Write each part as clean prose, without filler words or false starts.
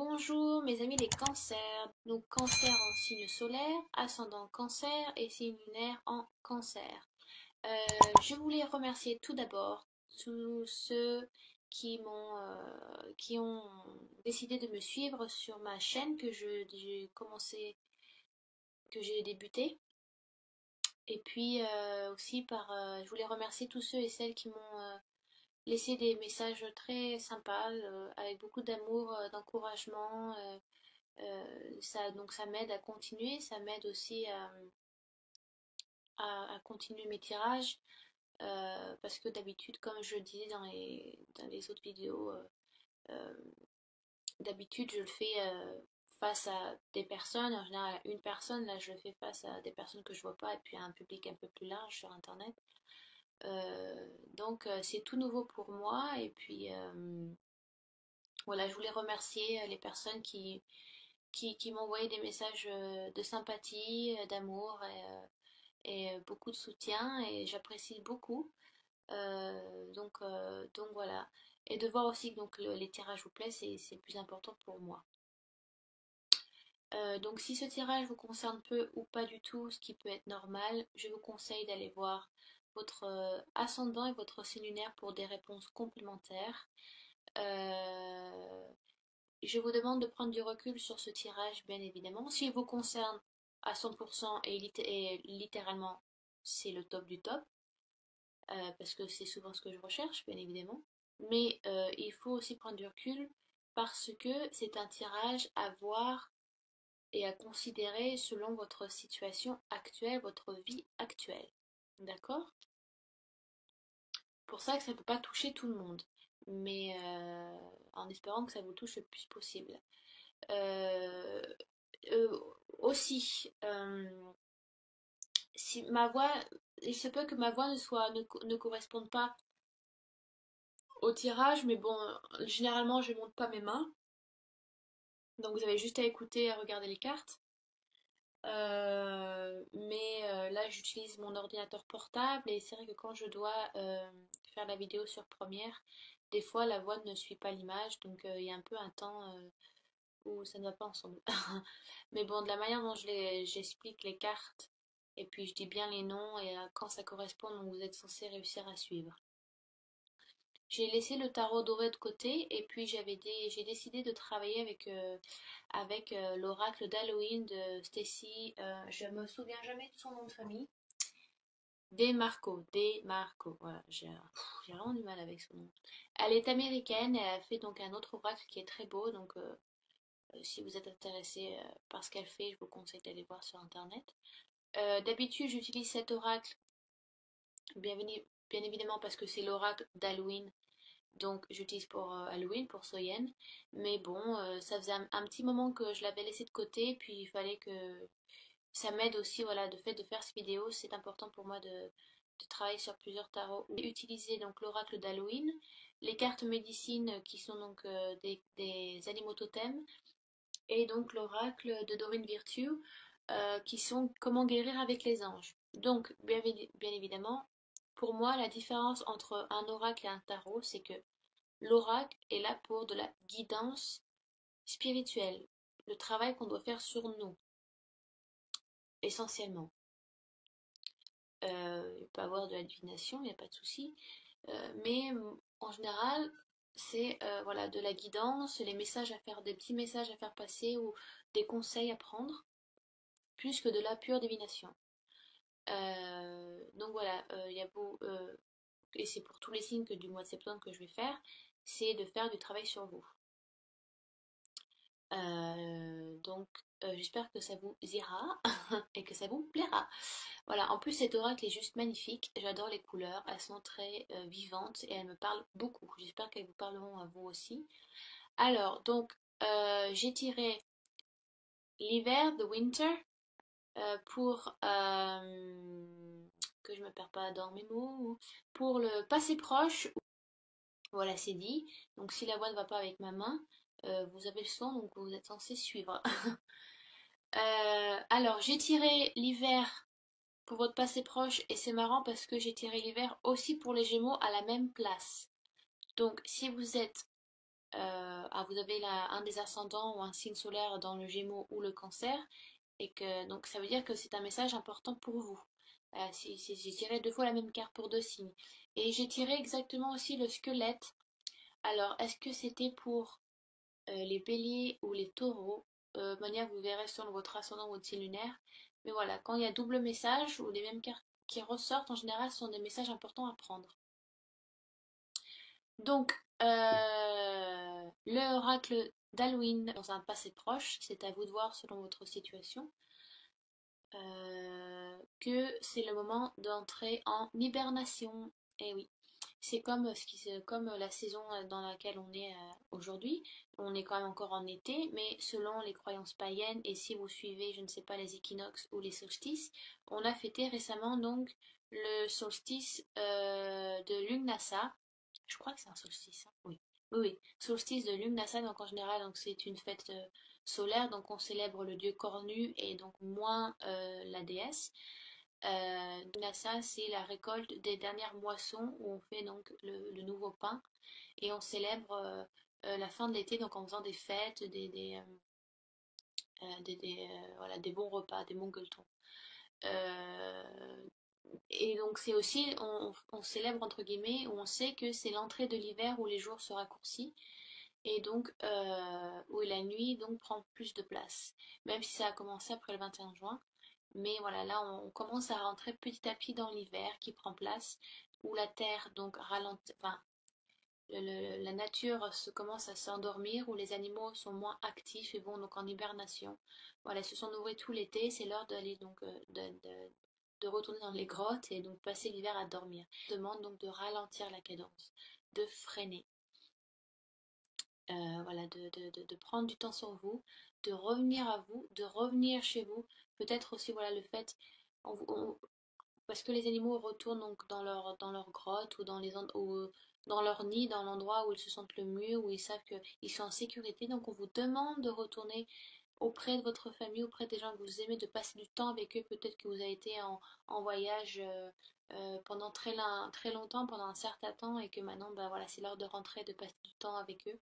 Bonjour mes amis les cancers. Donc cancer en signe solaire, ascendant cancer et signe lunaire en cancer. Je voulais remercier tout d'abord tous ceux qui ont décidé de me suivre sur ma chaîne que j'ai débuté. Et puis aussi je voulais remercier tous ceux et celles qui m'ont laissé des messages très sympas, avec beaucoup d'amour, d'encouragement. Donc ça m'aide à continuer, ça m'aide aussi à continuer mes tirages, parce que d'habitude, comme je le disais dans les autres vidéos, euh, d'habitude je le fais face à des personnes, en général à une personne, là je le fais face à des personnes que je vois pas et puis à un public un peu plus large sur internet. Donc c'est tout nouveau pour moi et puis voilà, je voulais remercier les personnes qui m'envoyaient des messages de sympathie, d'amour et beaucoup de soutien et j'apprécie beaucoup. Donc voilà. Et de voir aussi que les tirages vous plaisent, c'est le plus important pour moi. Donc si ce tirage vous concerne peu ou pas du tout, ce qui peut être normal, je vous conseille d'aller voir votre ascendant et votre signe lunaire pour des réponses complémentaires. Euh, Je vous demande de prendre du recul sur ce tirage, bien évidemment. S'il vous concerne à 100% et littéralement, c'est le top du top, parce que c'est souvent ce que je recherche, bien évidemment. Mais il faut aussi prendre du recul parce que c'est un tirage à voir et à considérer selon votre situation actuelle, votre vie actuelle. D'accord? Pour ça que ça ne peut pas toucher tout le monde, mais en espérant que ça vous touche le plus possible. Euh, euh, Aussi, si ma voix, il se peut que ma voix ne corresponde pas au tirage, mais bon, généralement je ne monte pas mes mains, donc vous avez juste à écouter et à regarder les cartes. Mais là j'utilise mon ordinateur portable et c'est vrai que quand je dois faire la vidéo sur Première, des fois la voix ne suit pas l'image, donc il y a un peu un temps où ça ne va pas ensemble. Mais bon, de la manière dont j'explique les cartes, et puis je dis bien les noms, et quand ça correspond, donc vous êtes censé réussir à suivre. J'ai laissé le tarot doré de côté, et puis j'ai décidé de travailler avec l'oracle d'Halloween de Stacy, je me souviens jamais de son nom de famille. Demarco, voilà, j'ai vraiment du mal avec son nom. Elle est américaine, et elle a fait donc un autre oracle qui est très beau, donc si vous êtes intéressé par ce qu'elle fait, je vous conseille d'aller voir sur internet. D'habitude, j'utilise cet oracle, bien, bien évidemment parce que c'est l'oracle d'Halloween, donc j'utilise pour Halloween, pour Soyen. Mais bon, ça faisait un petit moment que je l'avais laissé de côté, puis il fallait que ça m'aide aussi, voilà, de fait de faire cette vidéo, c'est important pour moi de travailler sur plusieurs tarots. J'ai utilisé donc l'oracle d'Halloween, les cartes médecine qui sont donc des animaux totems, et donc l'oracle de Dorine Virtue, qui sont comment guérir avec les anges. Donc, bien évidemment, pour moi, la différence entre un oracle et un tarot, c'est que l'oracle est là pour de la guidance spirituelle, le travail qu'on doit faire sur nous, essentiellement. Il peut y avoir de la divination, il n'y a pas de souci, mais en général, c'est voilà, de la guidance, les messages à faire, des petits messages à faire passer ou des conseils à prendre, plus que de la pure divination. Donc voilà, il y a et c'est pour tous les signes que du mois de septembre que je vais faire, c'est de faire du travail sur vous. Donc j'espère que ça vous ira et que ça vous plaira. Voilà, en plus cet oracle est juste magnifique, j'adore les couleurs, elles sont très vivantes et elles me parlent beaucoup. J'espère qu'elles vous parleront à vous aussi. Alors, donc j'ai tiré l'hiver, the winter, pour que je me perds pas dans mes mots, pour le passé proche, voilà c'est dit. Donc si la voix ne va pas avec ma main, vous avez le son, donc vous êtes censé suivre. Alors j'ai tiré l'hiver pour votre passé proche et c'est marrant parce que j'ai tiré l'hiver aussi pour les Gémeaux à la même place. Donc si vous êtes vous avez un des ascendants ou un signe solaire dans le Gémeaux ou le Cancer, et que donc ça veut dire que c'est un message important pour vous. J'ai tiré deux fois la même carte pour deux signes. Et j'ai tiré exactement aussi le squelette. Alors, est-ce que c'était pour les béliers ou les taureaux? De manière, vous verrez selon votre ascendant ou votre signe lunaire. Mais voilà, quand il y a double message ou les mêmes cartes qui ressortent, en général, ce sont des messages importants à prendre. Donc, l'oracle d'Halloween dans un passé proche, c'est à vous de voir selon votre situation, que c'est le moment d'entrer en hibernation. Et oui, c'est comme la saison dans laquelle on est aujourd'hui. On est quand même encore en été, mais selon les croyances païennes, et si vous suivez, je ne sais pas, les équinoxes ou les solstices, on a fêté récemment donc le solstice de Lugnasa. Je crois que c'est un solstice, hein. Oui. Oui, oui. Solstice de Lugnasa, donc en général, donc c'est une fête solaire, donc on célèbre le dieu cornu et donc moins la déesse. Lugnasa, c'est la récolte des dernières moissons où on fait donc le nouveau pain et on célèbre la fin de l'été donc en faisant des fêtes, voilà, des bons repas, des bons gueuletons. Euh, et donc c'est aussi, on célèbre entre guillemets, où on sait que c'est l'entrée de l'hiver où les jours se raccourcissent et donc où la nuit donc prend plus de place. Même si ça a commencé après le 21 juin. Mais voilà, là on commence à rentrer petit à petit dans l'hiver qui prend place, où la terre donc ralentit, enfin la nature se commence à s'endormir, où les animaux sont moins actifs et vont donc en hibernation. Voilà, ils se sont nourris tout l'été, c'est l'heure d'aller donc de retourner dans les grottes et donc passer l'hiver à dormir. On demande donc de ralentir la cadence, de freiner. Voilà, de prendre du temps sur vous, de revenir à vous, de revenir chez vous. Peut-être aussi voilà le fait, parce que les animaux retournent donc dans leur grotte ou dans leur nid, dans l'endroit où ils se sentent le mieux, où ils savent qu'ils sont en sécurité. Donc on vous demande de retourner auprès de votre famille, auprès des gens que vous aimez, de passer du temps avec eux. Peut-être que vous avez été en voyage pendant très longtemps, pendant un certain temps, et que maintenant, bah, voilà, c'est l'heure de rentrer, de passer du temps avec eux,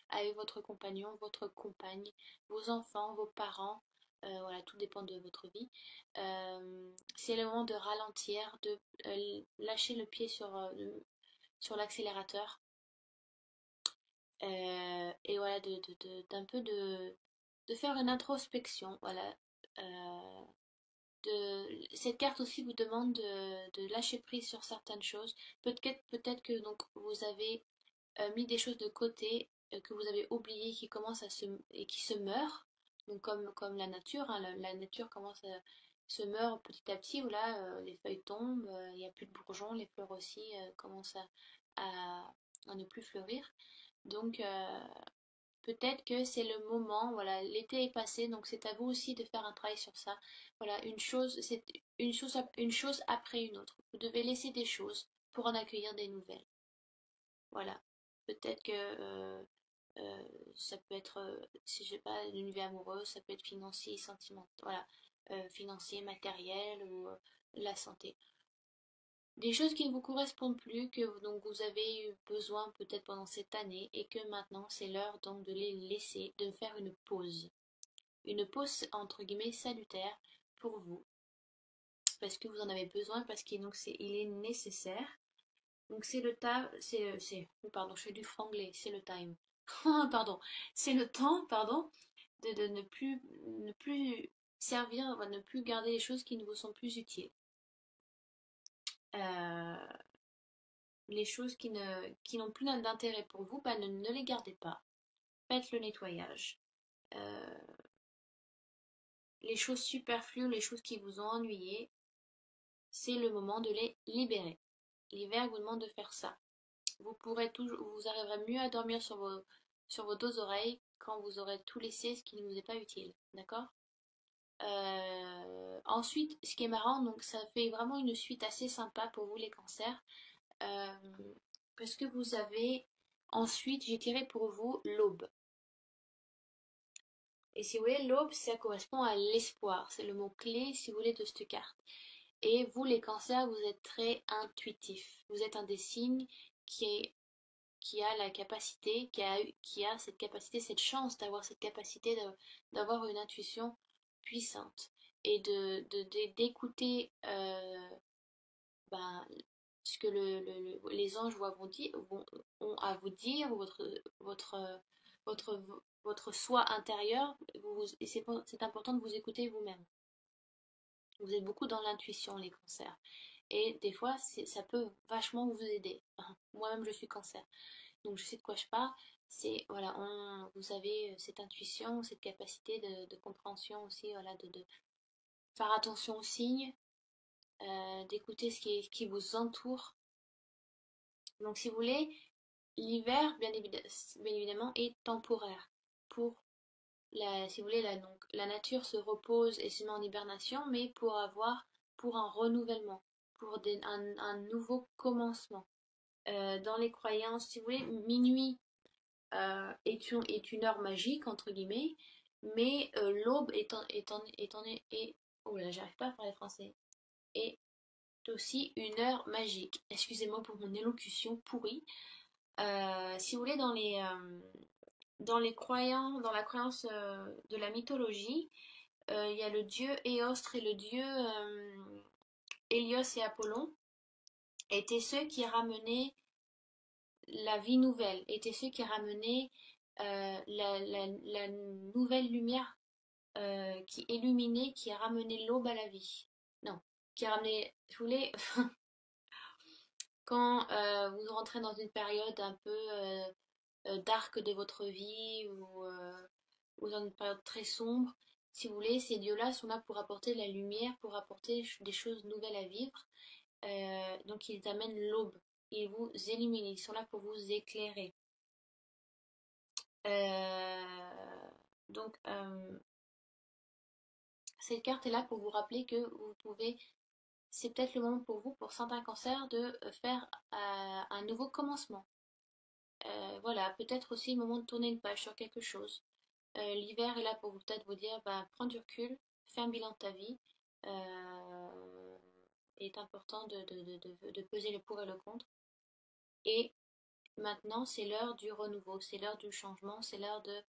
avec votre compagnon, votre compagne, vos enfants, vos parents. Voilà, tout dépend de votre vie. C'est le moment de ralentir, de lâcher le pied sur l'accélérateur. Et voilà, d'un peu de faire une introspection. Voilà. Euh, Cette carte aussi vous demande de lâcher prise sur certaines choses. Peut-être que donc vous avez mis des choses de côté que vous avez oubliées qui commencent et qui se meurent. Donc comme la nature, hein, la nature commence à se meurt petit à petit, où là les feuilles tombent, il n'y a plus de bourgeons, les fleurs aussi commencent à ne plus fleurir. Donc peut-être que c'est le moment, voilà, l'été est passé, donc c'est à vous aussi de faire un travail sur ça. Voilà, c'est une chose après une autre. Vous devez laisser des choses pour en accueillir des nouvelles. Voilà. Peut-être que ça peut être, si je sais pas, une vie amoureuse, ça peut être financier, sentimental, voilà, financier, matériel ou la santé. Des choses qui ne vous correspondent plus, que donc vous avez eu besoin peut-être pendant cette année et que maintenant c'est l'heure donc de les laisser, de faire une pause. Une pause entre guillemets salutaire pour vous, parce que vous en avez besoin, parce qu'il donc il est nécessaire. Donc c'est le temps, oh, pardon, je fais du franglais, c'est le time. Pardon, c'est le temps, pardon, de ne plus servir, enfin, ne plus garder les choses qui ne vous sont plus utiles. Euh, les choses qui n'ont plus d'intérêt pour vous, bah, ne les gardez pas. Faites le nettoyage. Euh, les choses superflues, les choses qui vous ont ennuyé, c'est le moment de les libérer. L'hiver vous demande de faire ça. Vous arriverez mieux à dormir sur vos deux oreilles quand vous aurez tout laissé ce qui ne vous est pas utile. D'accord? Ensuite, ce qui est marrant, donc ça fait vraiment une suite assez sympa pour vous les cancers. Euh, Parce que vous avez ensuite, j'ai tiré pour vous l'aube. Et si vous voulez, l'aube, ça correspond à l'espoir. C'est le mot-clé, si vous voulez, de cette carte. Et vous, les cancers, vous êtes très intuitifs. Vous êtes un des signes qui est qui a la capacité, qui a cette capacité, cette chance d'avoir cette capacité d'avoir une intuition puissante et d'écouter ben, ce que les anges ont à vous dire, votre, votre soi intérieur, et c'est important de vous écouter vous-même. Vous êtes beaucoup dans l'intuition, les cancers. Et des fois, ça peut vachement vous aider. Moi-même, je suis cancer. Donc, je sais de quoi je parle. C'est, voilà, vous avez cette intuition, cette capacité de compréhension aussi, voilà, de faire attention aux signes, d'écouter ce qui vous entoure. Donc, si vous voulez, l'hiver, bien évidemment, est temporaire. Si vous voulez, donc, la nature se repose et se met en hibernation, mais pour un renouvellement, pour un nouveau commencement. Dans les croyances, si vous voulez, minuit est une heure magique, entre guillemets, mais l'aube oh là, j'arrive pas à parler français, est aussi une heure magique. Excusez-moi pour mon élocution pourrie. Si vous voulez, dans la croyance de la mythologie, il y a le dieu Éostre et le dieu Hélios et Apollon étaient ceux qui ramenaient la vie nouvelle, étaient ceux qui ramenaient la nouvelle lumière qui illuminait, qui a ramené l'aube à la vie. Non, qui a ramené, je voulais, quand vous rentrez dans une période un peu dark de votre vie ou dans une période très sombre, si vous voulez, ces dieux-là sont là pour apporter de la lumière, pour apporter des choses nouvelles à vivre. Donc ils amènent l'aube, ils vous illuminent, ils sont là pour vous éclairer. Donc cette carte est là pour vous rappeler que vous pouvez, c'est peut-être le moment pour vous, pour certains cancers, de faire un nouveau commencement. Voilà, peut-être aussi le moment de tourner une page sur quelque chose. L'hiver est là pour peut-être vous dire, bah, prends du recul, fais un bilan de ta vie. Euh, il est important de peser le pour et le contre. Et maintenant, c'est l'heure du renouveau, c'est l'heure du changement, c'est l'heure de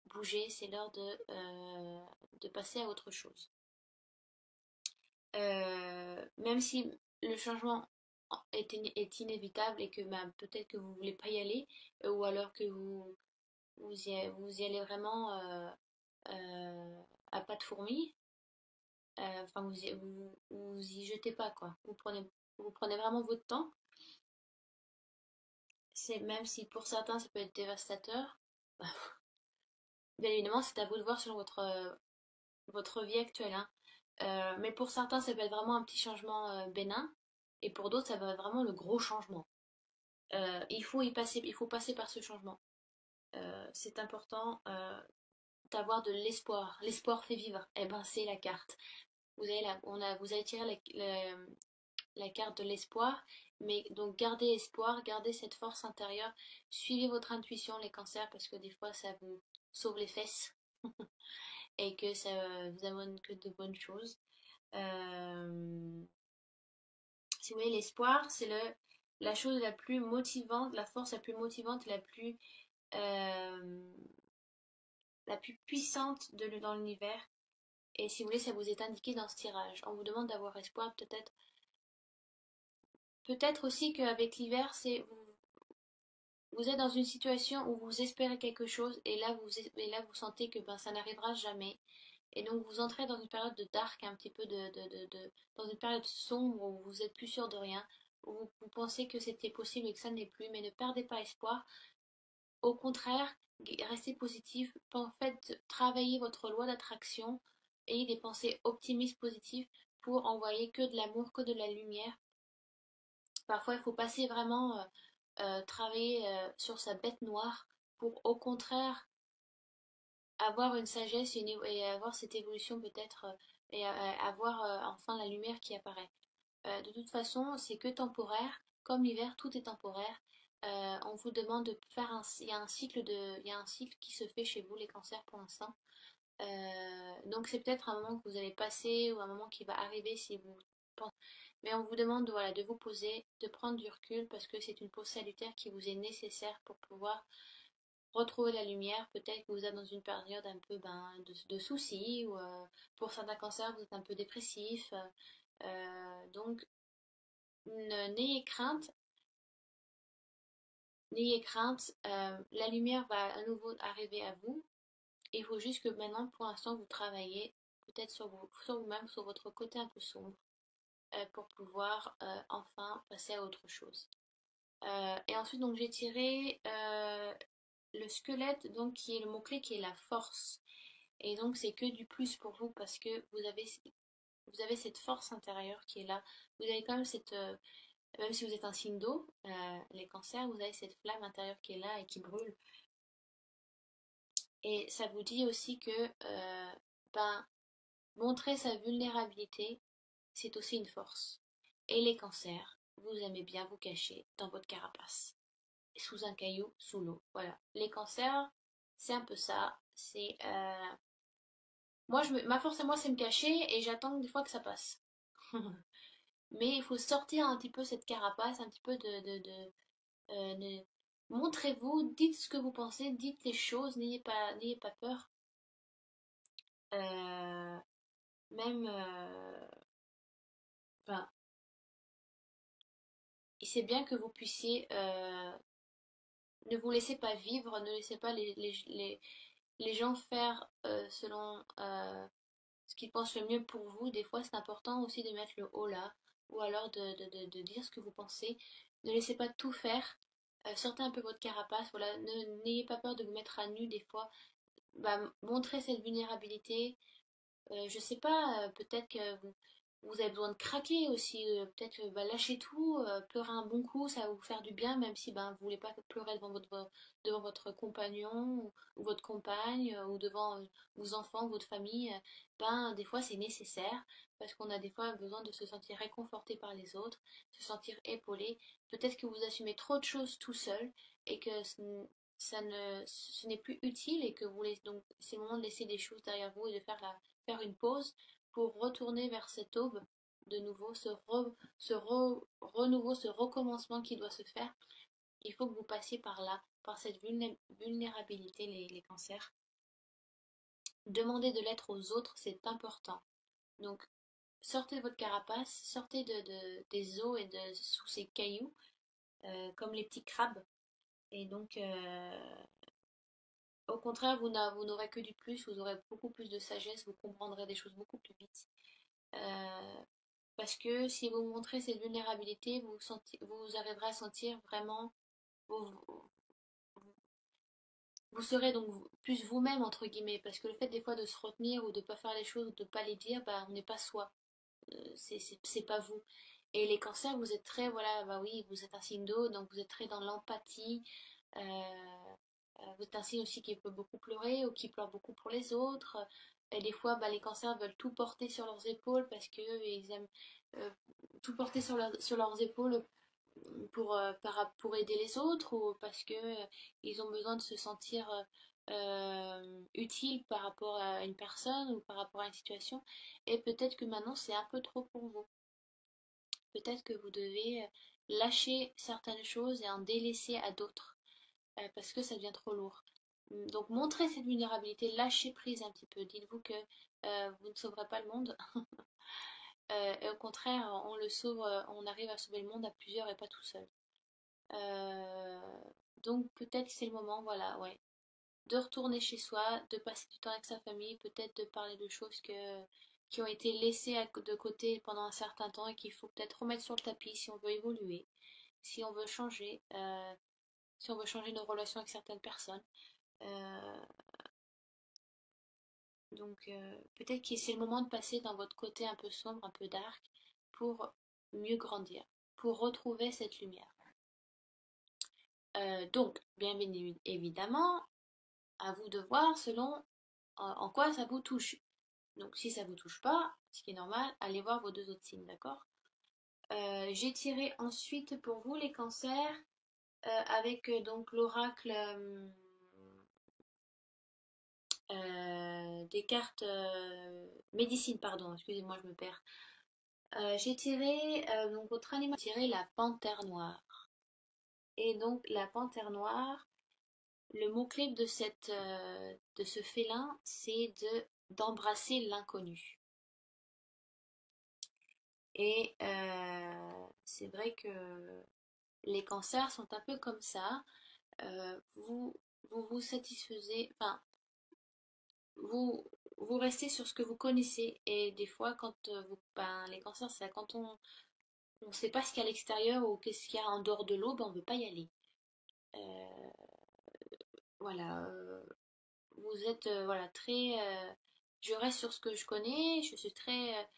bouger, c'est l'heure de passer à autre chose. Même si le changement est inévitable et que bah, peut-être que vous ne voulez pas y aller, ou alors que vous y allez vraiment à pas de fourmi, enfin vous y jetez pas quoi. Vous prenez vraiment votre temps. C'est même si pour certains ça peut être dévastateur. Bien évidemment, c'est à vous de voir selon votre vie actuelle, hein. Mais pour certains, ça peut être vraiment un petit changement bénin, et pour d'autres, ça va être vraiment le gros changement. Il faut passer par ce changement. C'est important d'avoir de l'espoir. L'espoir fait vivre. Eh ben, c'est la carte. Vous avez tiré la carte de l'espoir, mais donc gardez espoir, gardez cette force intérieure, suivez votre intuition, les cancers, parce que des fois, ça vous sauve les fesses et que ça vous amène que de bonnes choses. Si vous voyez, l'espoir, c'est la chose la plus motivante, la force la plus motivante, euh, la plus puissante dans l'univers. Et si vous voulez, ça vous est indiqué dans ce tirage. On vous demande d'avoir espoir, peut-être. Peut-être aussi qu'avec l'hiver, vous êtes dans une situation où vous espérez quelque chose et là vous sentez que ben, ça n'arrivera jamais. Et donc vous entrez dans une période de dark, un petit peu dans une période sombre où vous êtes plus sûr de rien, où vous pensez que c'était possible et que ça n'est plus, mais ne perdez pas espoir. Au contraire, restez positif. En fait, travaillez votre loi d'attraction, ayez des pensées optimistes, positives pour envoyer que de l'amour, que de la lumière. Parfois, il faut passer vraiment travailler sur sa bête noire pour au contraire avoir une sagesse et avoir cette évolution peut-être et avoir enfin la lumière qui apparaît. De toute façon, c'est que temporaire. Comme l'hiver, tout est temporaire. On vous demande de faire il y a un cycle qui se fait chez vous, les cancers, pour l'instant. Donc c'est peut-être un moment que vous allez passer ou un moment qui va arriver si vous pensez. Mais on vous demande voilà, de vous poser, de prendre du recul parce que c'est une pause salutaire qui vous est nécessaire pour pouvoir retrouver la lumière. Peut-être que vous êtes dans une période un peu de soucis ou pour certains cancers vous êtes un peu dépressif. Donc n'ayez crainte, n'ayez crainte. La lumière va à nouveau arriver à vous. Il faut juste que maintenant, pour l'instant, vous travaillez peut-être sur vous-même, sur votre côté un peu sombre, pour pouvoir enfin passer à autre chose. Et ensuite, donc j'ai tiré le squelette, donc qui est le mot-clé, qui est la force. Et donc c'est que du plus pour vous parce que vous avez cette force intérieure qui est là. Vous avez quand même cette, même si vous êtes un signe d'eau, les cancers, vous avez cette flamme intérieure qui est là et qui brûle. Et ça vous dit aussi que ben, montrer sa vulnérabilité, c'est aussi une force. Et les cancers, vous aimez bien vous cacher dans votre carapace, sous un caillou, sous l'eau. Voilà. Les cancers, c'est un peu ça. C'est moi, ma force à moi, c'est me cacher et j'attends des fois que ça passe. Mais il faut sortir un petit peu cette carapace, un petit peu montrez-vous, dites ce que vous pensez, dites les choses, n'ayez pas peur. Euh, même, enfin, et c'est bien que vous puissiez, ne vous laissez pas vivre, ne laissez pas les gens faire selon ce qu'ils pensent le mieux pour vous. Des fois, c'est important aussi de mettre le haut là, ou alors de dire ce que vous pensez. Ne laissez pas tout faire. Sortez un peu votre carapace, voilà. N'ayez pas peur de vous mettre à nu des fois. Bah, montrez cette vulnérabilité. Je sais pas, peut-être que vous avez besoin de craquer aussi. Peut-être que bah, lâchez tout, pleurez un bon coup, ça va vous faire du bien, même si ben, vous voulez pas pleurer devant votre compagnon ou votre compagne ou devant vos enfants, votre famille. Ben, des fois, c'est nécessaire parce qu'on a des fois besoin de se sentir réconforté par les autres, se sentir épaulé. Peut-être que vous assumez trop de choses tout seul et que ce n'est plus utile et que vous laissez, donc c'est le moment de laisser des choses derrière vous et de faire une pause pour retourner vers cette aube de nouveau, renouveau, ce recommencement qui doit se faire. Il faut que vous passiez par là, par cette vulnérabilité, les cancers. Demander de l'être aux autres, c'est important. Donc, sortez de votre carapace, sortez des eaux et sous ces cailloux, comme les petits crabes. Et donc, au contraire, vous n'aurez que du plus, vous aurez beaucoup plus de sagesse, vous comprendrez des choses beaucoup plus vite. Euh, Parce que si vous montrez cette vulnérabilité, vous arriverez à sentir vraiment, vous, vous serez donc plus vous-même, entre guillemets, parce que le fait des fois de se retenir ou de ne pas faire les choses ou de ne pas les dire, bah, on n'est pas soi, c'est pas vous. Et les cancers, vous êtes très, voilà, bah oui, vous êtes un signe d'eau, donc vous êtes très dans l'empathie. Euh, vous êtes un signe aussi qui peut beaucoup pleurer ou qui pleure beaucoup pour les autres. Et des fois, bah, les cancers veulent tout porter sur leurs épaules parce qu'ils aiment euh, tout porter sur leurs épaules pour aider les autres ou parce que ils ont besoin de se sentir utiles par rapport à une personne ou par rapport à une situation. Et peut-être que maintenant, c'est un peu trop pour vous. Peut-être que vous devez lâcher certaines choses et en délaisser à d'autres parce que ça devient trop lourd. Donc montrez cette vulnérabilité, lâchez prise un petit peu. Dites-vous que vous ne sauverez pas le monde. Et au contraire, on le sauve, on arrive à sauver le monde à plusieurs et pas tout seul. Euh, donc peut-être que c'est le moment, voilà, ouais, de retourner chez soi, de passer du temps avec sa famille, peut-être de parler de choses qui ont été laissées de côté pendant un certain temps et qu'il faut peut-être remettre sur le tapis si on veut évoluer, si on veut changer, si on veut changer nos relations avec certaines personnes. Euh, donc peut-être que c'est le moment de passer dans votre côté un peu sombre, un peu dark, pour mieux grandir, pour retrouver cette lumière. Donc, bien évidemment, à vous de voir selon en quoi ça vous touche. Donc si ça vous touche pas, ce qui est normal, allez voir vos deux autres signes, d'accord? J'ai tiré ensuite pour vous les cancers avec donc l'oracle des cartes médecine, pardon, excusez-moi, je me perds. J'ai tiré, donc votre animal, j'ai tiré la panthère noire. Et donc la panthère noire, le mot-clé de de ce félin, c'est d'embrasser l'inconnu. Et c'est vrai que les cancers sont un peu comme ça. Euh, vous, vous vous satisfaisez, enfin, vous, vous restez sur ce que vous connaissez. Et des fois, quand ben, les cancers, c'est quand on ne sait pas ce qu'il y a à l'extérieur ou qu'est-ce qu'il y a en dehors de l'eau, ben, on ne veut pas y aller. Euh, voilà, vous êtes voilà, très. Je reste sur ce que je connais, je suis très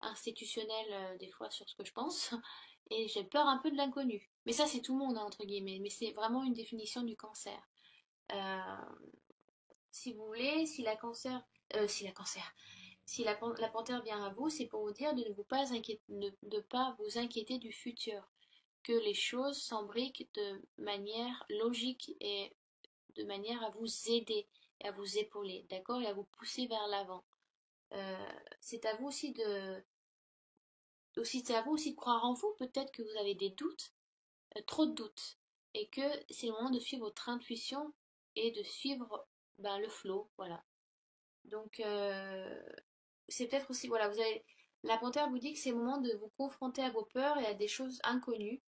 institutionnelle des fois sur ce que je pense, et j'ai peur un peu de l'inconnu. Mais ça, c'est tout le monde, hein, entre guillemets, mais c'est vraiment une définition du cancer. Euh, si vous voulez, si la cancer, si la panthère vient à vous, c'est pour vous dire de ne vous pas inquiéter, de pas vous inquiéter du futur, que les choses s'embriquent de manière logique et de manière à vous aider et à vous épauler, d'accord, et à vous pousser vers l'avant. Euh, c'est à vous c'est à vous aussi de croire en vous. Peut-être que vous avez des doutes, trop de doutes, et que c'est le moment de suivre votre intuition et de suivre ben, le flow, voilà. Donc c'est peut-être aussi, voilà, la panthère vous dit que c'est le moment de vous confronter à vos peurs et à des choses inconnues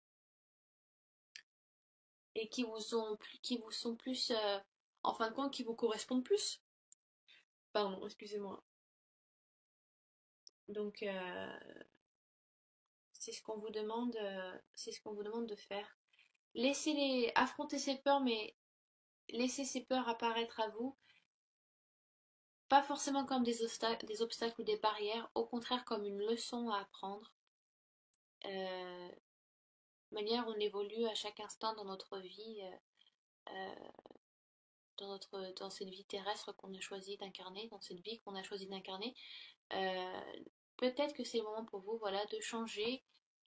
et qui vous sont plus, en fin de compte, qui vous correspondent plus. Pardon, excusez-moi. Donc c'est ce qu'on vous demande de faire. Affronter ces peurs, mais laissez ces peurs apparaître à vous, pas forcément comme des obstacles ou des barrières, au contraire comme une leçon à apprendre. Euh, Manière on évolue à chaque instant dans notre vie, euh, dans cette vie terrestre qu'on a choisi d'incarner, dans cette vie qu'on a choisi d'incarner. Euh, Peut-être que c'est le moment pour vous, voilà, de changer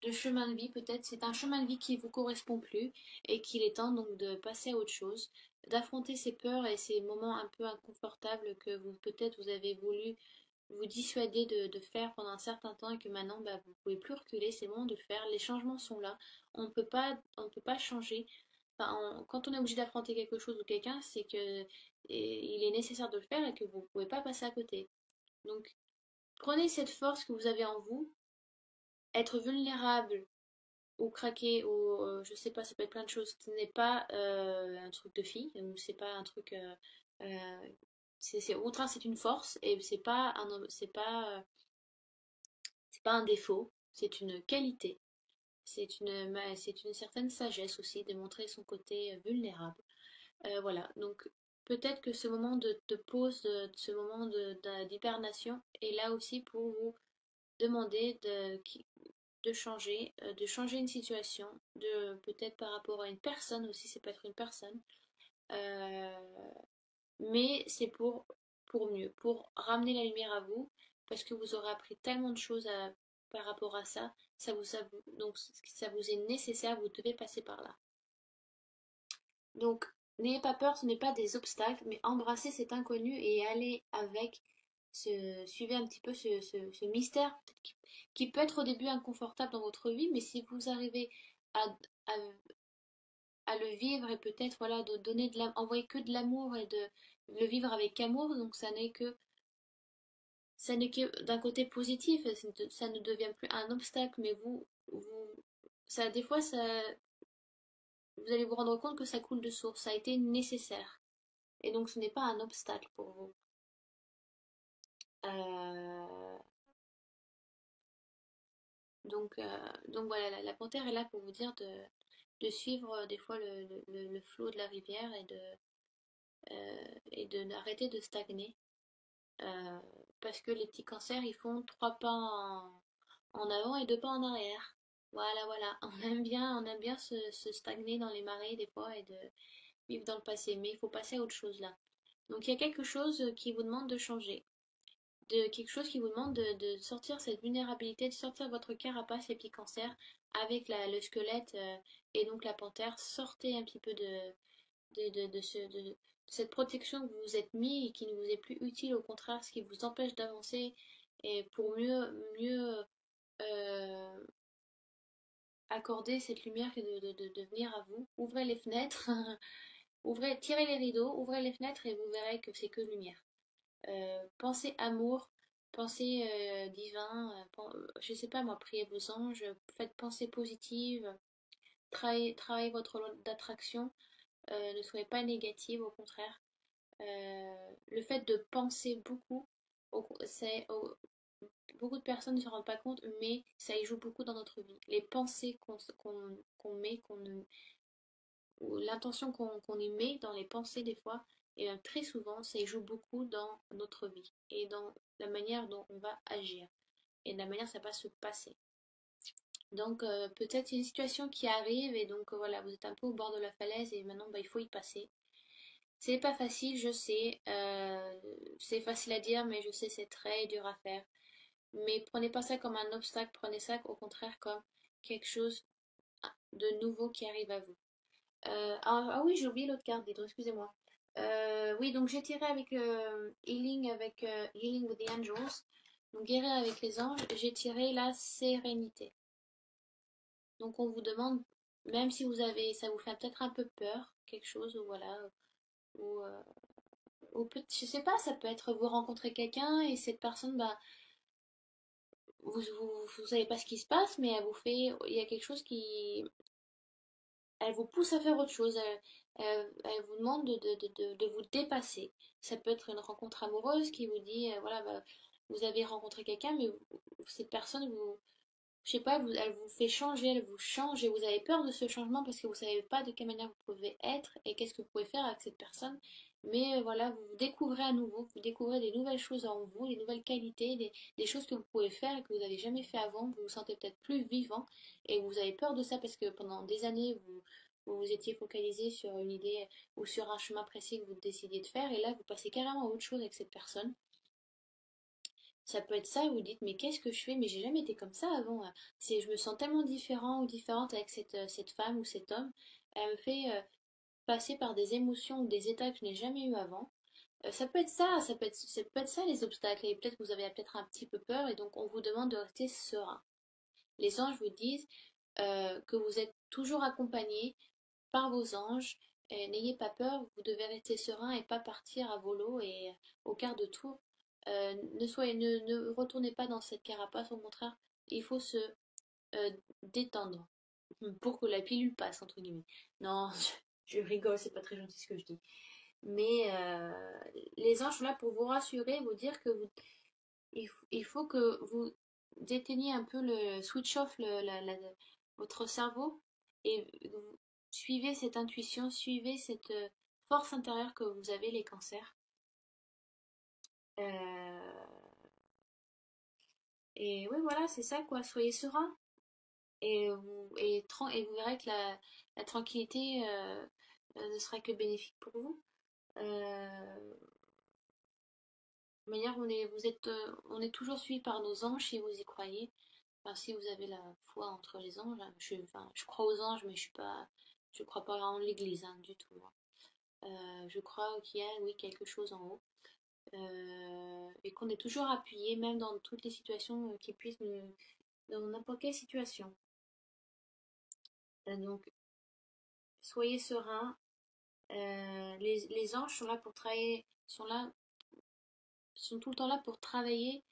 de chemin de vie. Peut-être c'est un chemin de vie qui vous correspond plus et qu'il est temps donc de passer à autre chose, d'affronter ces peurs et ces moments un peu inconfortables que vous peut-être vous avez voulu vous dissuader de faire pendant un certain temps et que maintenant bah, vous pouvez plus reculer. C'est le moment de le faire. Les changements sont là. On ne peut pas changer. Enfin, quand on est obligé d'affronter quelque chose ou quelqu'un, c'est que il est nécessaire de le faire et que vous ne pouvez pas passer à côté. Donc prenez cette force que vous avez en vous, être vulnérable ou craquer ou je sais pas, ça peut être plein de choses. Ce n'est pas un truc de fille ou c'est pas un truc. Euh, au contraire, c'est une force et c'est pas un défaut, c'est une qualité. C'est une certaine sagesse aussi de montrer son côté vulnérable. Voilà, donc peut-être que ce moment de pause, ce moment d'hibernation est là aussi pour vous demander de changer une situation, de peut-être par rapport à une personne aussi, c'est peut être une personne, euh, mais c'est pour mieux, pour ramener la lumière à vous, parce que vous aurez appris tellement de choses par rapport à ça, donc ça vous est nécessaire, vous devez passer par là. Donc n'ayez pas peur, ce n'est pas des obstacles, mais embrassez cet inconnu et allez avec, suivez un petit peu ce mystère qui peut être au début inconfortable dans votre vie, mais si vous arrivez à, à, à le vivre et peut-être voilà de donner envoyer que de l'amour et de le vivre avec amour, donc ça n'est que d'un côté positif, ça ne devient plus un obstacle, mais ça des fois vous allez vous rendre compte que ça coule de source, ça a été nécessaire. Et donc ce n'est pas un obstacle pour vous. Euh, donc voilà, la panthère est là pour vous dire de suivre des fois le flot de la rivière et de n'arrêter de stagner. Euh, Parce que les petits cancers, ils font trois pas en avant et deux pas en arrière. Voilà, voilà. On aime bien se stagner dans les marais des fois et de vivre dans le passé. Mais il faut passer à autre chose là. Donc il y a quelque chose qui vous demande de changer. De quelque chose qui vous demande de sortir cette vulnérabilité, de sortir votre carapace, les petits cancers, avec le squelette et donc la panthère. Sortez un petit peu de cette protection que vous vous êtes mis et qui ne vous est plus utile, au contraire, ce qui vous empêche d'avancer et pour mieux euh, accorder cette lumière de venir à vous. Ouvrez les fenêtres, ouvrez, tirez les rideaux, ouvrez les fenêtres et vous verrez que c'est que lumière. Pensez amour, pensez divin, je sais pas moi, priez vos anges, faites pensée positive, travaillez votre loi d'attraction, ne soyez pas négative, au contraire. Le fait de penser beaucoup, beaucoup de personnes ne se rendent pas compte, mais ça y joue beaucoup dans notre vie. Les pensées qu'on met, ou l'intention qu'on y met dans les pensées des fois, et même très souvent, ça y joue beaucoup dans notre vie et dans la manière dont on va agir et de la manière dont ça va se passer. Donc peut-être c'est une situation qui arrive et donc voilà, vous êtes un peu au bord de la falaise et maintenant bah, il faut y passer. C'est pas facile, je sais, c'est facile à dire, mais je sais c'est très dur à faire. Mais prenez pas ça comme un obstacle, prenez ça au contraire comme quelque chose de nouveau qui arrive à vous. Ah oui, j'ai oublié l'autre carte, dites-moi, excusez-moi. Oui, donc j'ai tiré avec Healing with the Angels, donc guérir avec les anges, j'ai tiré la sérénité. Donc on vous demande, même si vous avez, ça vous fait peut-être un peu peur, quelque chose, ou voilà, ou, je sais pas, ça peut être vous rencontrez quelqu'un et cette personne, bah, vous savez pas ce qui se passe, mais elle vous fait, il y a quelque chose qui, elle vous pousse à faire autre chose. Elle vous demande de vous dépasser. Ça peut être une rencontre amoureuse qui vous dit, voilà, bah, vous avez rencontré quelqu'un, mais cette personne vous, je sais pas, elle vous fait changer, elle vous change et vous avez peur de ce changement parce que vous savez pas de quelle manière vous pouvez être et qu'est-ce que vous pouvez faire avec cette personne. Mais voilà, vous vous découvrez à nouveau, vous découvrez des nouvelles choses en vous, des nouvelles qualités, des choses que vous pouvez faire et que vous n'avez jamais fait avant. Vous vous sentez peut-être plus vivant et vous avez peur de ça parce que pendant des années, vous vous étiez focalisé sur une idée ou sur un chemin précis que vous décidiez de faire et là, vous passez carrément à autre chose avec cette personne. Ça peut être ça, vous dites, mais qu'est-ce que je fais? Mais j'ai jamais été comme ça avant. C'est, je me sens tellement différent ou différente avec cette femme ou cet homme. Elle me fait passer par des émotions ou des états que je n'ai jamais eu avant. Ça peut être ça, ça peut être ça les obstacles. Et peut-être que vous avez peut-être un petit peu peur et donc on vous demande de rester serein. Les anges vous disent que vous êtes toujours accompagné par vos anges. N'ayez pas peur, vous devez rester serein et pas partir à volo et au quart de tour. Ne retournez pas dans cette carapace, au contraire, il faut se détendre pour que la pilule passe, entre guillemets. Non, je rigole, c'est pas très gentil ce que je dis. Mais les anges sont là pour vous rassurer, vous dire que il faut que vous déteigniez un peu le switch off votre cerveau et vous suivez cette intuition, suivez cette force intérieure que vous avez, les cancers. Euh, et oui, voilà, c'est ça quoi, soyez serein et vous verrez que la tranquillité ne sera que bénéfique pour vous. De manière, on est toujours suivi par nos anges si vous y croyez. Enfin, si vous avez la foi entre les anges, hein, enfin, je crois aux anges, mais je crois pas en l'église hein, du tout. Hein. Je crois qu'il y a, oui, quelque chose en haut. Et qu'on est toujours appuyé, même dans toutes les situations qui puissent dans n'importe quelle situation. Donc, soyez sereins. Les anges sont là pour travailler, sont tout le temps là pour travailler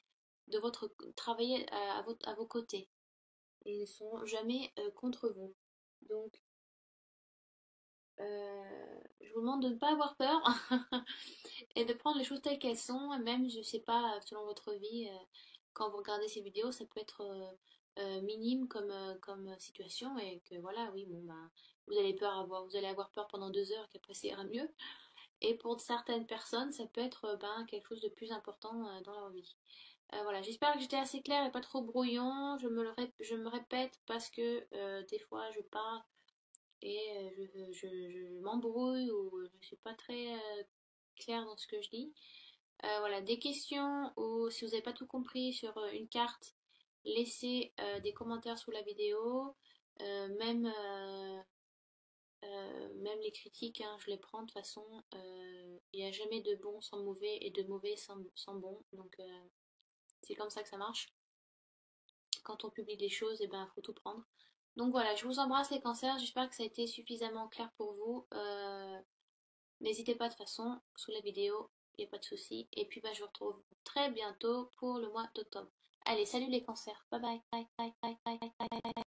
à vos côtés. Et ils ne sont jamais contre vous. Donc, je vous demande de ne pas avoir peur et de prendre les choses telles qu'elles sont. Même, je sais pas, selon votre vie, quand vous regardez ces vidéos, ça peut être minime comme situation et que voilà, oui, bon, bah, vous allez avoir peur pendant 2 heures, qu'après ça ira mieux. Et pour certaines personnes, ça peut être ben, quelque chose de plus important dans leur vie. Voilà, j'espère que j'étais assez claire et pas trop brouillon. Je me répète parce que des fois je parle et je m'embrouille ou je suis pas très claire dans ce que je dis. Voilà, des questions ou si vous n'avez pas tout compris sur une carte, laissez des commentaires sous la vidéo. Euh, même, euh, même les critiques, hein, je les prends de toute façon. Il n'y a jamais de bon sans mauvais et de mauvais sans bon. Donc c'est comme ça que ça marche. quand on publie des choses, et ben, faut tout prendre. Donc voilà, je vous embrasse les cancers, j'espère que ça a été suffisamment clair pour vous. N'hésitez pas de toute façon, sous la vidéo, il n'y a pas de souci. Et puis bah, je vous retrouve très bientôt pour le mois d'octobre. Allez, salut les cancers, bye bye.